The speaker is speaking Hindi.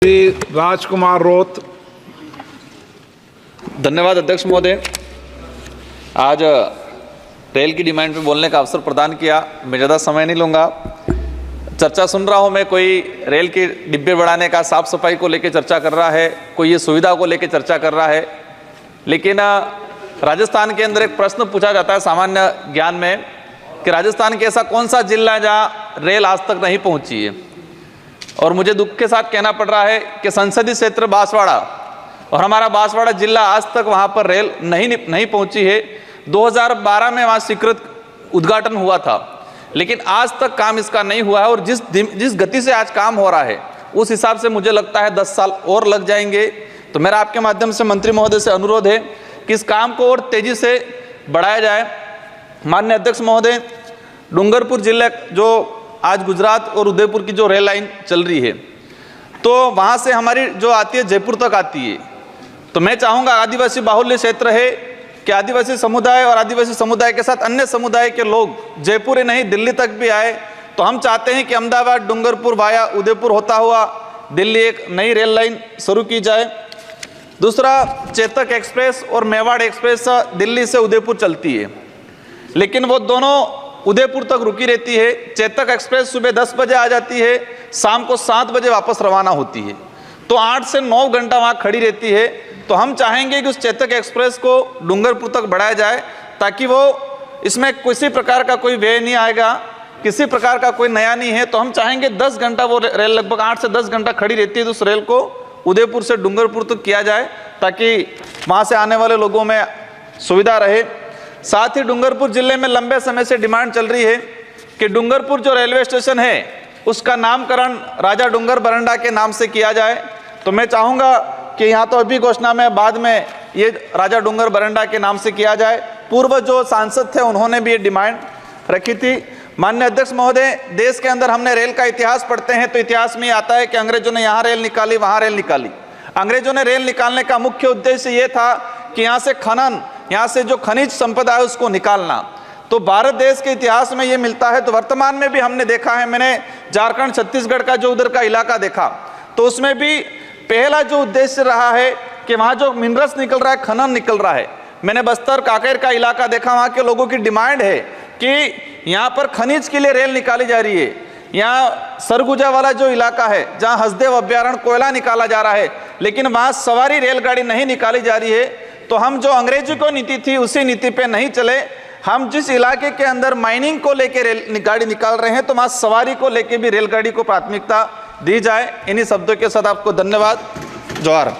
श्री राजकुमार रोत। धन्यवाद अध्यक्ष महोदय। आज रेल की डिमांड पे बोलने का अवसर प्रदान किया। मैं ज़्यादा समय नहीं लूँगा। चर्चा सुन रहा हूँ मैं, कोई रेल के डिब्बे बढ़ाने का, साफ सफाई को लेकर चर्चा कर रहा है, कोई ये सुविधा को लेकर चर्चा कर रहा है। लेकिन राजस्थान के अंदर एक प्रश्न पूछा जाता है सामान्य ज्ञान में कि राजस्थान के ऐसा कौन सा जिला है जहाँ रेल आज तक नहीं पहुँची है। और मुझे दुख के साथ कहना पड़ रहा है कि संसदीय क्षेत्र बांसवाड़ा और हमारा बांसवाड़ा जिला आज तक वहाँ पर रेल नहीं पहुँची है। 2012 में वहाँ स्वीकृत उद्घाटन हुआ था, लेकिन आज तक काम इसका नहीं हुआ है। और जिस गति से आज काम हो रहा है उस हिसाब से मुझे लगता है 10 साल और लग जाएंगे। तो मेरा आपके माध्यम से मंत्री महोदय से अनुरोध है कि इस काम को और तेजी से बढ़ाया जाए। माननीय अध्यक्ष महोदय, डूंगरपुर जिले जो आज गुजरात और उदयपुर की जो रेल लाइन चल रही है, तो वहाँ से हमारी जो आती है जयपुर तक आती है। तो मैं चाहूँगा, आदिवासी बाहुल्य क्षेत्र है, कि आदिवासी समुदाय और आदिवासी समुदाय के साथ अन्य समुदाय के लोग जयपुर ही नहीं दिल्ली तक भी आए। तो हम चाहते हैं कि अहमदाबाद डूंगरपुर वाया उदयपुर होता हुआ दिल्ली एक नई रेल लाइन शुरू की जाए। दूसरा, चेतक एक्सप्रेस और मेवाड़ एक्सप्रेस दिल्ली से उदयपुर चलती है, लेकिन वो दोनों उदयपुर तक रुकी रहती है। चेतक एक्सप्रेस सुबह 10 बजे आ जाती है, शाम को 7 बजे वापस रवाना होती है, तो 8 से 9 घंटा वहाँ खड़ी रहती है। तो हम चाहेंगे कि उस चेतक एक्सप्रेस को डूंगरपुर तक बढ़ाया जाए, ताकि वो इसमें किसी प्रकार का कोई व्यय नहीं आएगा, किसी प्रकार का कोई नया नहीं है। तो हम चाहेंगे 10 घंटा वो रेल, लगभग 8 से 10 घंटा खड़ी रहती है, तो उस रेल को उदयपुर से डूंगरपुर तक किया जाए, ताकि वहाँ से आने वाले लोगों में सुविधा रहे। साथ ही डूंगरपुर जिले में लंबे समय से डिमांड चल रही है कि डूंगरपुर जो रेलवे स्टेशन है उसका नामकरण राजा डूंगर बरंडा के नाम से किया जाए। तो मैं चाहूँगा कि यहाँ तो अभी घोषणा में, बाद में ये राजा डूंगर बरंडा के नाम से किया जाए। पूर्व जो सांसद थे उन्होंने भी ये डिमांड रखी थी। माननीय अध्यक्ष महोदय, देश के अंदर हमने रेल का इतिहास पढ़ते हैं तो इतिहास में आता है कि अंग्रेजों ने यहाँ रेल निकाली, वहाँ रेल निकाली। अंग्रेजों ने रेल निकालने का मुख्य उद्देश्य ये था कि यहाँ से खनन, यहाँ से जो खनिज संपदा है उसको निकालना। तो भारत देश के इतिहास में ये मिलता है। तो वर्तमान में भी हमने देखा है, मैंने झारखंड छत्तीसगढ़ का जो उधर का इलाका देखा, तो उसमें भी पहला जो उद्देश्य रहा है कि वहाँ जो मिनरल्स निकल रहा है, खनन निकल रहा है। मैंने बस्तर कांकेर का इलाका देखा, वहाँ के लोगों की डिमांड है कि यहाँ पर खनिज के लिए रेल निकाली जा रही है। यहाँ सरगुजा वाला जो इलाका है जहाँ हसदेव अभ्यारण्य कोयला निकाला जा रहा है, लेकिन वहाँ सवारी रेलगाड़ी नहीं निकाली जा रही है। तो हम जो अंग्रेजी को नीति थी उसी नीति पे नहीं चले। हम जिस इलाके के अंदर माइनिंग को लेकर रेलगाड़ी निकाल रहे हैं, तो वहाँ सवारी को लेकर भी रेलगाड़ी को प्राथमिकता दी जाए। इन्हीं शब्दों के साथ आपको धन्यवाद। जोहार।